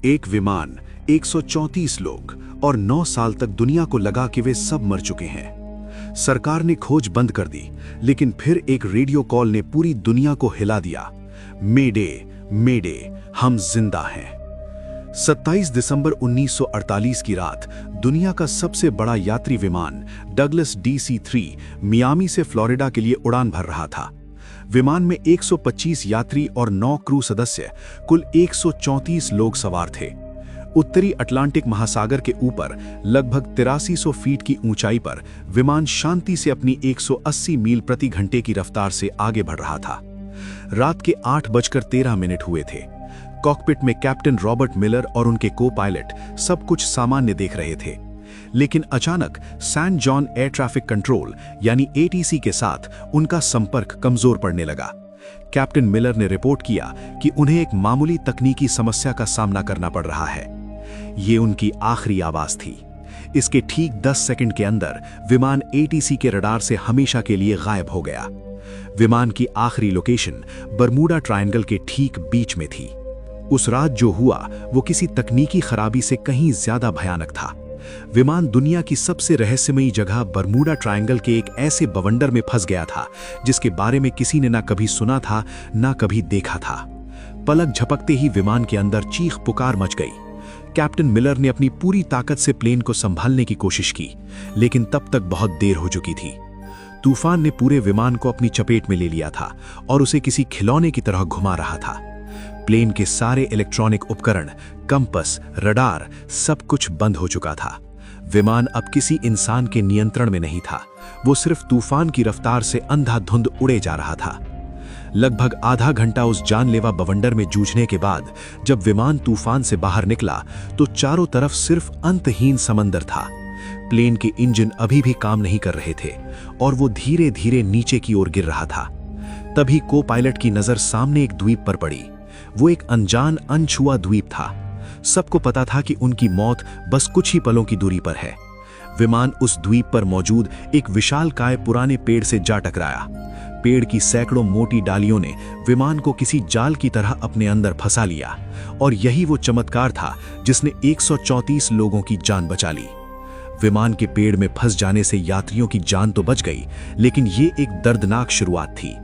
एक विमान, 134 लोग और 9 साल तक दुनिया को लगा कि वे सब मर चुके हैं। सरकार ने खोज बंद कर दी, लेकिन फिर एक रेडियो कॉल ने पूरी दुनिया को हिला दिया। मेडे, मेडे, हम जिंदा हैं। 27 दिसंबर 1948 की रात दुनिया का सबसे बड़ा यात्री विमान डगलस DC-3 मियामी से फ्लोरिडा के लिए उड़ान भर रहा था। विमान में 125 यात्री और 9 क्रू सदस्य, कुल 134 लोग सवार थे। उत्तरी अटलांटिक महासागर के ऊपर लगभग 8300 फीट की ऊंचाई पर विमान शांति से अपनी 180 मील प्रति घंटे की रफ्तार से आगे बढ़ रहा था। रात के 8:13 हुए थे। कॉकपिट में कैप्टन रॉबर्ट मिलर और उनके को पायलट सब कुछ सामान्य देख रहे थे, लेकिन अचानक San Juan air traffic control यानी ATC के साथ उनका संपर्क कमजोर पड़ने लगा। कैप्टन मिलर ने रिपोर्ट किया कि उन्हें एक मामूली तकनीकी समस्या का सामना करना पड़ रहा है। ये उनकी आखिरी आवाज थी। इसके ठीक 10 सेकंड के अंदर विमान ATC के रडार से हमेशा के लिए गायब हो गया। विमान की आखिरी लोकेशन बरमूडा ट्रायंगल के ठीक बीच में थी। उस रात जो हुआ वो किसी तकनीकी खराबी से कहीं ज्यादा भयानक था। विमान दुनिया की सबसे रहस्यमयी जगह बरमूडा ट्रायंगल के एक ऐसे बवंडर में फंस गया था जिसके बारे में किसी ने ना कभी सुना था ना कभी देखा था। पलक झपकते ही विमान के अंदर चीख पुकार मच गई। कैप्टन मिलर ने अपनी पूरी ताकत से प्लेन को संभालने की कोशिश की, लेकिन तब तक बहुत देर हो चुकी थी। तूफान ने पूरे विमान को अपनी चपेट में ले लिया था और उसे किसी खिलौने की तरह घुमा रहा था। प्लेन के सारे इलेक्ट्रॉनिक उपकरण, कंपस, रडार, सब कुछ बंद हो चुका था। विमान अब किसी इंसान के नियंत्रण में नहीं था। वो सिर्फ तूफान की रफ्तार से अंधाधुंध उड़े जा रहा था। लगभग आधा घंटा उस जानलेवा बवंडर में जूझने के बाद जब विमान तूफान से बाहर निकला तो चारों तरफ सिर्फ अंतहीन समंदर था। प्लेन के इंजन अभी भी काम नहीं कर रहे थे और वो धीरे धीरे नीचे की ओर गिर रहा था। तभी को पायलट की नजर सामने एक द्वीप पर पड़ी। वो एक अनजान, अनछुआ द्वीप था। सबको पता था कि उनकी मौत बस कुछ ही पलों की दूरी पर है। विमान उस द्वीप पर मौजूद एक विशालकाय पुराने पेड़ से जा टकराया। पेड़ की सैकड़ों मोटी डालियों ने विमान को किसी जाल की तरह अपने अंदर फंसा लिया और यही वो चमत्कार था जिसने 134 लोगों की जान बचा ली। विमान के पेड़ में फंस जाने से यात्रियों की जान तो बच गई, लेकिन ये एक दर्दनाक शुरुआत थी।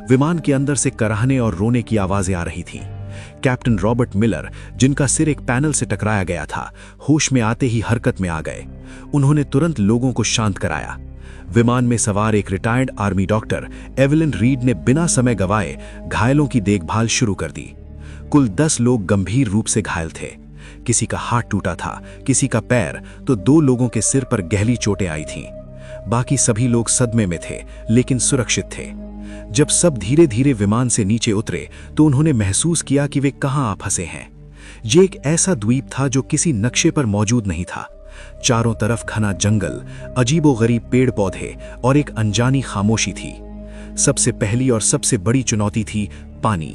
विमान के अंदर से कराहने और रोने की आवाजें आ रही थीं। कैप्टन रॉबर्ट मिलर, जिनका सिर एक पैनल से टकराया गया था, होश में आते ही हरकत में आ गए। उन्होंने तुरंत लोगों को शांत कराया। विमान में सवार एक retired army doctor Evelyn read ने बिना समय गवाए घायलों की देखभाल शुरू कर दी। कुल 10 लोग गंभीर रूप से घायल थे। किसी का हाथ टूटा था, किसी का पैर, तो 2 लोगों के सिर पर गहरी चोटें आई थीं। बाकी सभी लोग सदमे में थे, लेकिन सुरक्षित थे। जब सब धीरे धीरे विमान से नीचे उतरे तो उन्होंने महसूस किया कि वे कहां आ फंसे हैं। ये एक ऐसा द्वीप था जो किसी नक्शे पर मौजूद नहीं था। चारों तरफ घना जंगल, अजीबोगरीब पेड़ पौधे और एक अनजानी खामोशी थी। सबसे पहली और सबसे बड़ी चुनौती थी पानी।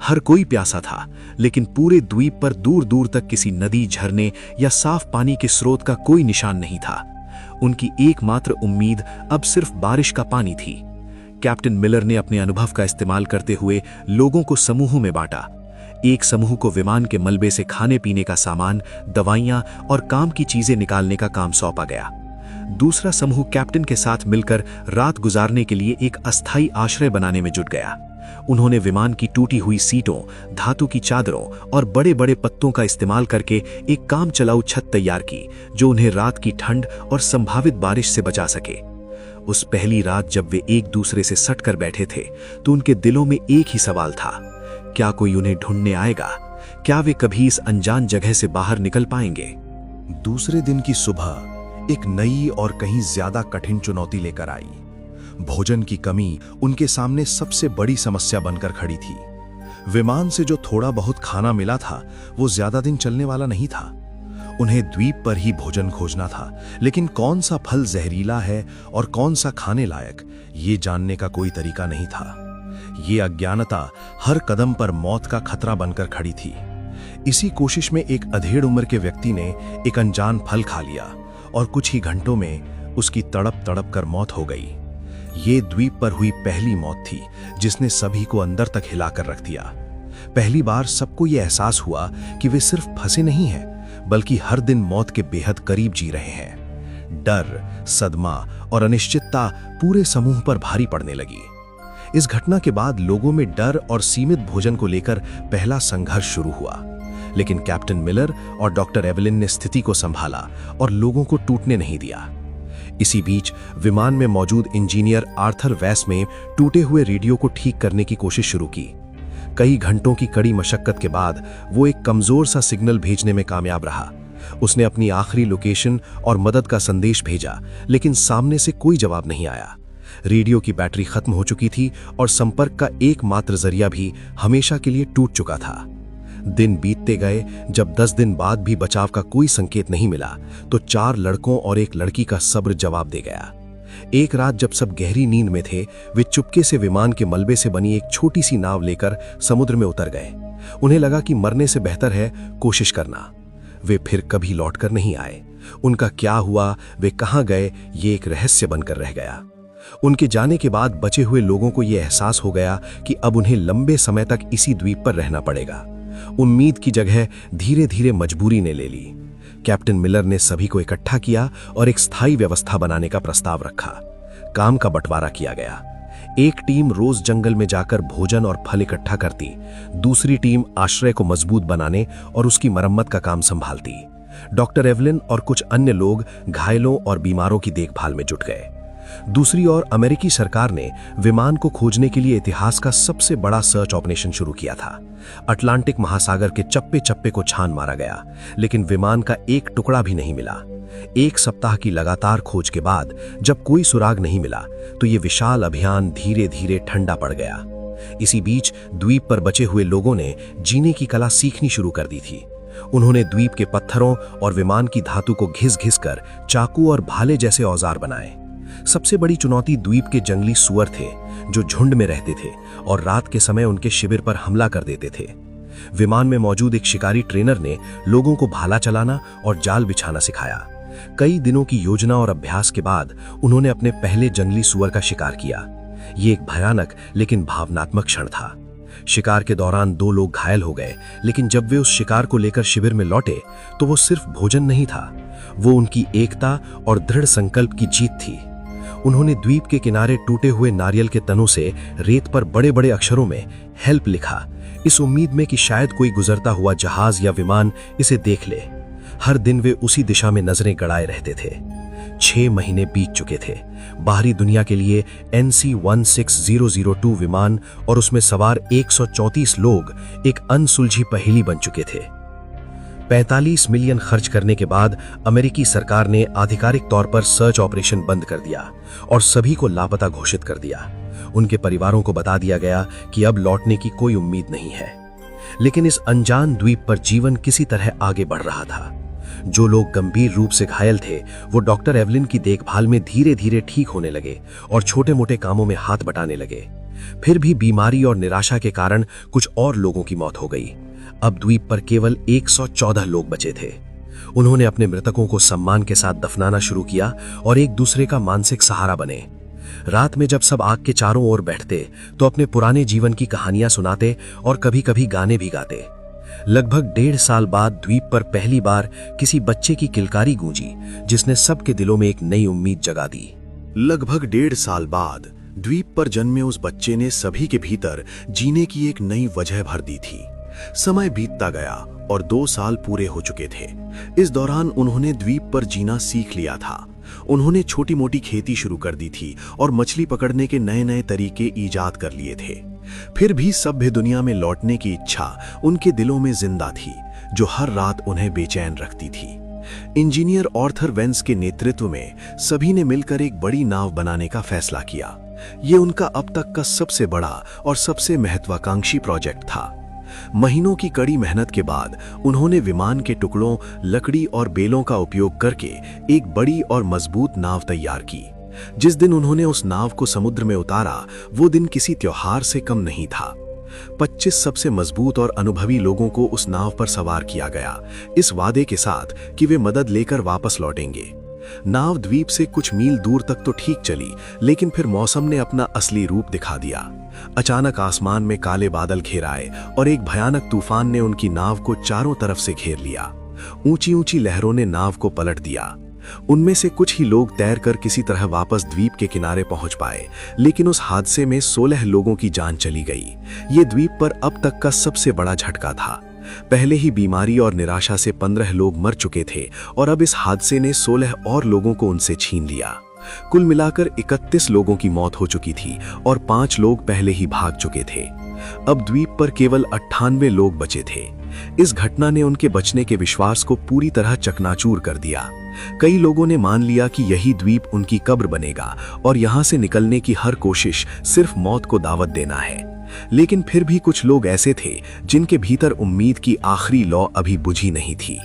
हर कोई प्यासा था, लेकिन पूरे द्वीप पर दूर दूर तक किसी नदी, झरने या साफ पानी के स्रोत का कोई निशान नहीं था। उनकी एकमात्र उम्मीद अब सिर्फ बारिश का पानी थी। कैप्टन मिलर ने अपने अनुभव का इस्तेमाल करते हुए लोगों को समूहों में बांटा। एक समूह को विमान के मलबे से खाने पीने का सामान, दवाइयां और काम की चीजें निकालने का काम सौंपा गया। दूसरा समूह कैप्टन के साथ मिलकर रात गुजारने के लिए एक अस्थायी आश्रय बनाने में जुट गया। उन्होंने विमान की टूटी हुई सीटों, धातु की चादरों और बड़े बड़े पत्तों का इस्तेमाल करके एक काम चलाऊ छत तैयार की जो उन्हें रात की ठंड और संभावित बारिश से बचा सके। उस पहली रात जब वे एक दूसरे से सट कर बैठे थे तो उनके दिलों में एक ही सवाल था, क्या कोई उन्हें ढूंढने आएगा? क्या वे कभी इस अनजान जगह से बाहर निकल पाएंगे? दूसरे दिन की सुबह एक नई और कहीं ज्यादा कठिन चुनौती लेकर आई। भोजन की कमी उनके सामने सबसे बड़ी समस्या बनकर खड़ी थी। विमान से जो थोड़ा बहुत खाना मिला था वो ज्यादा दिन चलने वाला नहीं था। उन्हें द्वीप पर ही भोजन खोजना था, लेकिन कौन सा फल जहरीला है और कौन सा खाने लायक, ये जानने का कोई तरीका नहीं था। ये अज्ञानता हर कदम पर मौत का खतरा बनकर खड़ी थी। इसी कोशिश में एक अधेड़ उम्र के व्यक्ति ने एक अनजान फल खा लिया और कुछ ही घंटों में उसकी तड़प तड़प कर मौत हो गई। ये द्वीप पर हुई पहली मौत थी जिसने सभी को अंदर तक हिलाकर रख दिया। पहली बार सबको ये एहसास हुआ कि वे सिर्फ फंसे नहीं हैं, बल्कि हर दिन मौत के बेहद करीब जी रहे हैं। डर, सदमा और अनिश्चितता पूरे समूह पर भारी पड़ने लगी। इस घटना के बाद लोगों में डर और सीमित भोजन को लेकर पहला संघर्ष शुरू हुआ, लेकिन कैप्टन मिलर और डॉक्टर एवलिन ने स्थिति को संभाला और लोगों को टूटने नहीं दिया। इसी बीच विमान में मौजूद इंजीनियर आर्थर वेस में टूटे हुए रेडियो को ठीक करने की कोशिश शुरू की। कई घंटों की कड़ी मशक्कत के बाद वो एक कमजोर सा सिग्नल भेजने में कामयाब रहा। उसने अपनी आखिरी लोकेशन और मदद का संदेश भेजा, लेकिन सामने से कोई जवाब नहीं आया। रेडियो की बैटरी खत्म हो चुकी थी और संपर्क का एकमात्र जरिया भी हमेशा के लिए टूट चुका था। दिन बीतते गए। जब 10 दिन बाद भी बचाव का कोई संकेत नहीं मिला, तो 4 लड़कों और एक लड़की का सब्र जवाब दे गया। एक रात जब सब गहरी नींद में थे, वे चुपके से विमान के मलबे से बनी एक छोटी सी नाव लेकर समुद्र में उतर गए। उन्हें लगा कि मरने से बेहतर है कोशिश करना। वे फिर कभी लौटकर नहीं आए। उनका क्या हुआ, वे कहां गए, ये एक रहस्य बनकर रह गया। उनके जाने के बाद बचे हुए लोगों को यह एहसास हो गया कि अब उन्हें लंबे समय तक इसी द्वीप पर रहना पड़ेगा। उम्मीद की जगह धीरे धीरे मजबूरी ने ले ली। कैप्टन मिलर ने सभी को इकट्ठा किया और एक स्थायी व्यवस्था बनाने का प्रस्ताव रखा। काम का बंटवारा किया गया। एक टीम रोज जंगल में जाकर भोजन और फल इकट्ठा करती, दूसरी टीम आश्रय को मजबूत बनाने और उसकी मरम्मत का काम संभालती। डॉक्टर एवलिन और कुछ अन्य लोग घायलों और बीमारों की देखभाल में जुट गए। दूसरी ओर अमेरिकी सरकार ने विमान को खोजने के लिए इतिहास का सबसे बड़ा सर्च ऑपरेशन शुरू किया था। अटलांटिक महासागर के चप्पे चप्पे को छान मारा गया, लेकिन विमान का एक टुकड़ा भी नहीं मिला। 1 सप्ताह की लगातार खोज के बाद जब कोई सुराग नहीं मिला, तो ये विशाल अभियान धीरे धीरे ठंडा पड़ गया। इसी बीच द्वीप पर बचे हुए लोगों ने जीने की कला सीखनी शुरू कर दी थी। उन्होंने द्वीप के पत्थरों और विमान की धातु को घिस घिस कर चाकू और भाले जैसे औजार बनाए। सबसे बड़ी चुनौती द्वीप के जंगली सुअर थे, जो झुंड में रहते थे और रात के समय उनके शिविर पर हमला कर देते थे। विमान में मौजूद एक शिकारी ट्रेनर ने लोगों को भाला चलाना और जाल बिछाना सिखाया। कई दिनों की योजना और अभ्यास के बाद उन्होंने अपने पहले जंगली सुअर का शिकार किया। ये एक भयानक लेकिन भावनात्मक क्षण था। शिकार के दौरान 2 लोग घायल हो गए, लेकिन जब वे उस शिकार को लेकर शिविर में लौटे, तो वो सिर्फ भोजन नहीं था, वो उनकी एकता और दृढ़ संकल्प की जीत थी। उन्होंने द्वीप के किनारे टूटे हुए नारियल के तनों से रेत पर बड़े बड़े अक्षरों में हेल्प लिखा, इस उम्मीद में कि शायद कोई गुजरता हुआ जहाज या विमान इसे देख ले। हर दिन वे उसी दिशा में नजरें गड़ाए रहते थे। 6 महीने बीत चुके थे। बाहरी दुनिया के लिए NC-16002 विमान और उसमें सवार 134 लोग एक अनसुलझी पहेली बन चुके थे। 45 मिलियन खर्च करने के बाद अमेरिकी सरकार ने आधिकारिक तौर पर सर्च ऑपरेशन बंद कर दिया और सभी को लापता घोषित कर दिया। उनके परिवारों को बता दिया गया कि अब लौटने की कोई उम्मीद नहीं है। लेकिन इस अनजान द्वीप पर जीवन किसी तरह आगे बढ़ रहा था। जो लोग गंभीर रूप से घायल थे, वो डॉक्टर एवलिन की देखभाल में धीरे धीरे ठीक होने लगे और छोटे मोटे कामों में हाथ बटाने लगे। फिर भी बीमारी और निराशा के कारण कुछ और लोगों की मौत हो गई। अब द्वीप पर केवल 114 लोग बचे थे। उन्होंने अपने मृतकों को सम्मान के साथ दफनाना शुरू किया और एक दूसरे का मानसिक सहारा बने। रात में जब सब आग के चारों ओर बैठते, तो अपने पुराने जीवन की कहानियां सुनाते और कभी कभी गाने भी गाते। लगभग 1.5 साल बाद द्वीप पर पहली बार किसी बच्चे की किलकारी गूंजी, जिसने सबके दिलों में एक नई उम्मीद जगा दी। लगभग 1.5 साल बाद द्वीप पर जन्मे उस बच्चे ने सभी के भीतर जीने की एक नई वजह भर दी थी। समय बीतता गया और 2 साल पूरे हो चुके थे। इस दौरान उन्होंने द्वीप पर जीना सीख लिया था। उन्होंने छोटी मोटी खेती शुरू कर दी थी और मछली पकड़ने के नए नए तरीके ईजाद कर लिए थे। फिर भी सभ्य दुनिया में लौटने की इच्छा उनके दिलों में जिंदा थी, जो हर रात उन्हें बेचैन रखती थी। इंजीनियर आर्थर वेंस के नेतृत्व में सभी ने मिलकर एक बड़ी नाव बनाने का फैसला किया। ये उनका अब तक का सबसे बड़ा और सबसे महत्वाकांक्षी प्रोजेक्ट था। महीनों की कड़ी मेहनत के बाद उन्होंने विमान के टुकड़ों, लकड़ी और बेलों का उपयोग करके एक बड़ी और मजबूत नाव तैयार की। जिस दिन उन्होंने उस नाव को समुद्र में उतारा, वो दिन किसी त्योहार से कम नहीं था। 25 सबसे मजबूत और अनुभवी लोगों को उस नाव पर सवार किया गया, इस वादे के साथ कि वे मदद लेकर वापस लौटेंगे। नाव द्वीप से कुछ मील दूर तक तो ठीक चली, लेकिन फिर मौसम ने अपना असली रूप दिखा दिया। अचानक आसमान में काले बादल घेर आए और एक भयानक तूफान ने उनकी नाव को चारों तरफ से घेर लिया। ऊंची ऊंची लहरों ने नाव को पलट दिया। उनमें से कुछ ही लोग तैरकर किसी तरह वापस द्वीप के किनारे पहुंच पाए, लेकिन उस हादसे में 16 लोगों की जान चली गई। ये द्वीप पर अब तक का सबसे बड़ा झटका था। पहले ही बीमारी और निराशा से 15 लोग मर चुके थे और अब इस हादसे ने 16 और लोगों को उनसे छीन लिया। कुल मिलाकर 31 लोगों की मौत हो चुकी थी और 5 लोग पहले ही भाग चुके थे। अब द्वीप पर केवल 98 लोग बचे थे। इस घटना ने उनके बचने के विश्वास को पूरी तरह चकनाचूर कर दिया। कई लोगों ने मान लिया कि यही द्वीप उनकी कब्र बनेगा और यहां से निकलने की हर कोशिश सिर्फ मौत को दावत देना है। लेकिन फिर भी कुछ लोग ऐसे थे जिनके भीतर उम्मीद की आखिरी लौ अभी बुझी नहीं थी।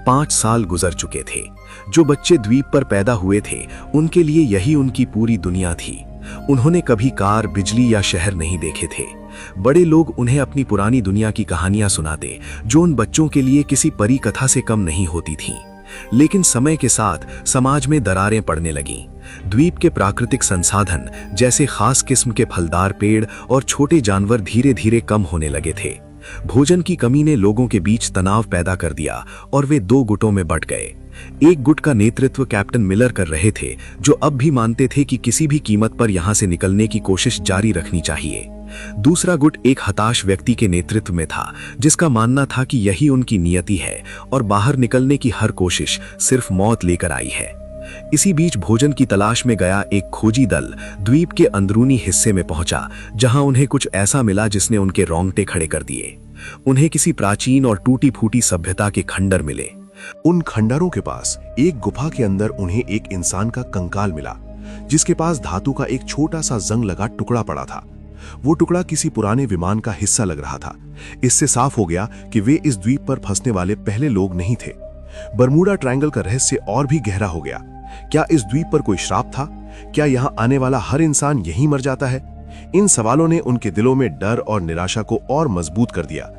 5 साल गुजर चुके थे। जो बच्चे द्वीप पर पैदा हुए थे, उनके लिए यही उनकी पूरी दुनिया थी। उन्होंने कभी कार, बिजली या शहर नहीं देखे थे। बड़े लोग उन्हें अपनी पुरानी दुनिया की कहानियां सुनाते, जो उन बच्चों के लिए किसी परी कथा से कम नहीं होती थीं। लेकिन समय के साथ समाज में दरारें पड़ने लगीं। द्वीप के प्राकृतिक संसाधन जैसे खास किस्म के फलदार पेड़ और छोटे जानवर धीरे धीरे कम होने लगे थे। भोजन की कमी ने लोगों के बीच तनाव पैदा कर दिया और वे 2 गुटों में बंट गए। एक गुट का नेतृत्व कैप्टन मिलर कर रहे थे, जो अब भी मानते थे कि किसी भी कीमत पर यहां से निकलने की कोशिश जारी रखनी चाहिए। दूसरा गुट एक हताश व्यक्ति के नेतृत्व में था, जिसका मानना था कि यही उनकी नियति है और बाहर निकलने की हर कोशिश सिर्फ मौत लेकर आई है। इसी बीच भोजन की तलाश में गया एक खोजी दल द्वीप के अंदरूनी हिस्से में पहुंचा, जहां उन्हें कुछ ऐसा मिला जिसने उनके रोंगटे खड़े कर दिए। उन्हें किसी प्राचीन और टूटी फूटी सभ्यता के खंडर मिले। उन खंडरों के पास एक गुफा के अंदर उन्हें एक इंसान का कंकाल मिला, जिसके पास धातु का एक छोटा सा जंग लगा टुकड़ा पड़ा था। वो टुकड़ा किसी पुराने विमान का हिस्सा लग रहा था। इससे साफ हो गया कि वे इस द्वीप पर फंसने वाले पहले लोग नहीं थे। बरमूडा ट्रायंगल का रहस्य और भी गहरा हो गया। क्या इस द्वीप पर कोई श्राप था? क्या यहां आने वाला हर इंसान यहीं मर जाता है? इन सवालों ने उनके दिलों में डर और निराशा को और मजबूत कर दिया।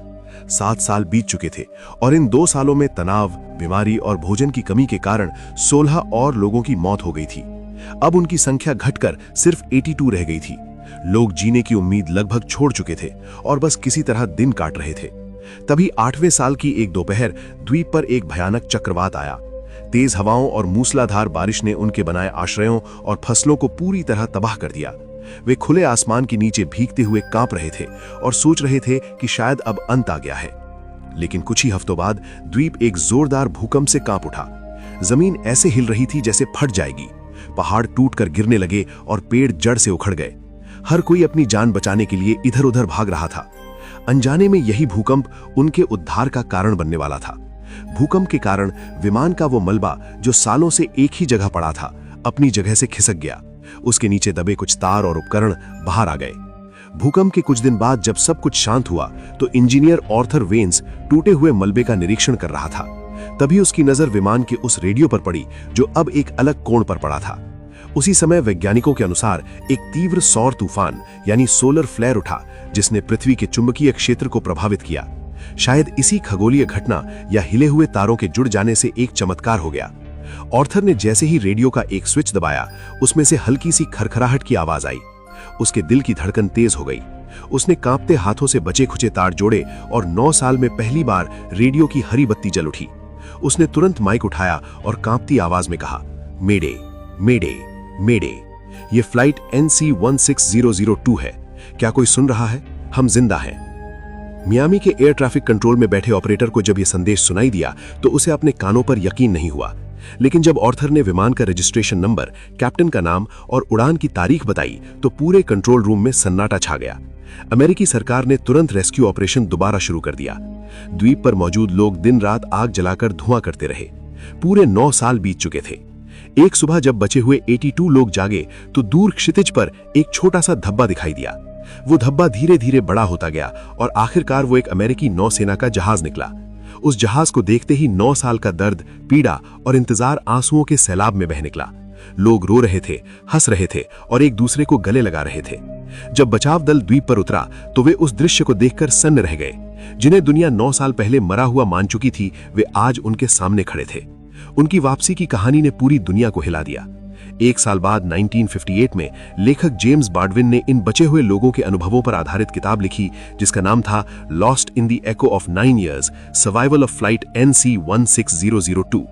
7 साल बीत चुके थे और इन 2 सालों में तनाव, बीमारी और भोजन की कमी के कारण 16 और लोगों की मौत हो गई थी। अब उनकी संख्या घटकर सिर्फ 82 रह गई थी। लोग जीने की उम्मीद लगभग छोड़ चुके थे और बस किसी तरह दिन काट रहे थे। तभी 8वें साल की एक दोपहर द्वीप पर एक भयानक चक्रवात आया। तेज हवाओं और मूसलाधार बारिश ने उनके बनाए आश्रयों और फसलों को पूरी तरह तबाह कर दिया। वे खुले आसमान के नीचे भीगते हुए कांप रहे थे और सोच रहे थे कि शायद अब अंत आ गया है। लेकिन कुछ ही हफ्तों बाद द्वीप एक जोरदार भूकंप से कांप उठा। जमीन ऐसे हिल रही थी जैसे फट जाएगी। पहाड़ टूटकर गिरने लगे और पेड़ जड़ से उखड़ गए। हर कोई अपनी जान बचाने के लिए इधर उधर भाग रहा था। अनजाने में यही भूकंप उनके उद्धार का कारण बनने वाला था। भूकंप के कारण विमान का वो मलबा जो सालों से एक ही जगह पड़ा था, अपनी जगह से खिसक गया। उसके नीचे दबे कुछ तार और उपकरण बाहर आ गए। भूकंप के कुछ दिन बाद जब सब कुछ शांत हुआ तो इंजीनियर आर्थर वेन्स टूटे हुए मलबे का निरीक्षण कर रहा था। तभी उसकी नजर विमान के उस रेडियो पर पड़ी जो अब एक अलग कोण पर पड़ा था। उसी समय वैज्ञानिकों के अनुसार एक तीव्र सौर तूफान यानी सोलर फ्लेयर उठा, जिसने पृथ्वी के चुंबकीय क्षेत्र को प्रभावित किया। शायद इसी खगोलीय घटना या हिले हुए तारों के जुड़ जाने से एक चमत्कार हो गया। आर्थर ने जैसे ही रेडियो का एक स्विच दबाया, उसमें से हल्की सी खरखराहट की आवाज आई। उसके दिल की धड़कन तेज हो गई। उसने कांपते हाथों से बचे खुचे तार जोड़े और 9 साल में पहली बार रेडियो की हरी बत्ती जल उठी। उसने तुरंत माइक उठाया और कांपती आवाज में कहा, मेडे मेडे मेडे, ये फ्लाइट NC-16002 है। क्या कोई सुन रहा है? हम जिंदा हैं। मियामी के एयर ट्रैफिक कंट्रोल में बैठे ऑपरेटर को जब यह संदेश सुनाई दिया तो उसे अपने कानों पर यकीन नहीं हुआ। लेकिन जब आर्थर ने विमान का रजिस्ट्रेशन नंबर, कैप्टन का नाम और उड़ान की तारीख बताई तो पूरे कंट्रोल रूम में सन्नाटा छा गया। अमेरिकी सरकार ने तुरंत रेस्क्यू ऑपरेशन दोबारा शुरू कर दिया। द्वीप पर मौजूद लोग दिन रात आग जलाकर धुआं करते रहे। पूरे 9 साल बीत चुके थे। एक सुबह जब बचे हुए 82 लोग जागे तो दूर क्षितिज पर एक छोटा सा धब्बा दिखाई दिया। वो धब्बा धीरे धीरे बड़ा होता गया और आखिरकार वो एक अमेरिकी नौसेना का जहाज निकला। उस जहाज को देखते ही 9 साल का दर्द, पीड़ा और इंतजार आंसुओं के सैलाब में बह निकला। लोग रो रहे थे, हंस रहे थे और एक दूसरे को गले लगा रहे थे। जब बचाव दल द्वीप पर उतरा तो वे उस दृश्य को देखकर सन्न रह गए। जिन्हें दुनिया 9 साल पहले मरा हुआ मान चुकी थी, वे आज उनके सामने खड़े थे। उनकी वापसी की कहानी ने पूरी दुनिया को हिला दिया। एक साल बाद 1958 में लेखक जेम्स बाल्डविन ने इन बचे हुए लोगों के अनुभवों पर आधारित किताब लिखी, जिसका नाम था lost in the echo of 9 years, survival of flight NC-16002।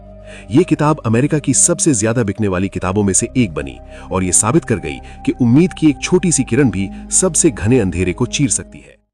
ये किताब अमेरिका की सबसे ज्यादा बिकने वाली किताबों में से एक बनी और ये साबित कर गई कि उम्मीद की एक छोटी सी किरण भी सबसे घने अंधेरे को चीर सकती है।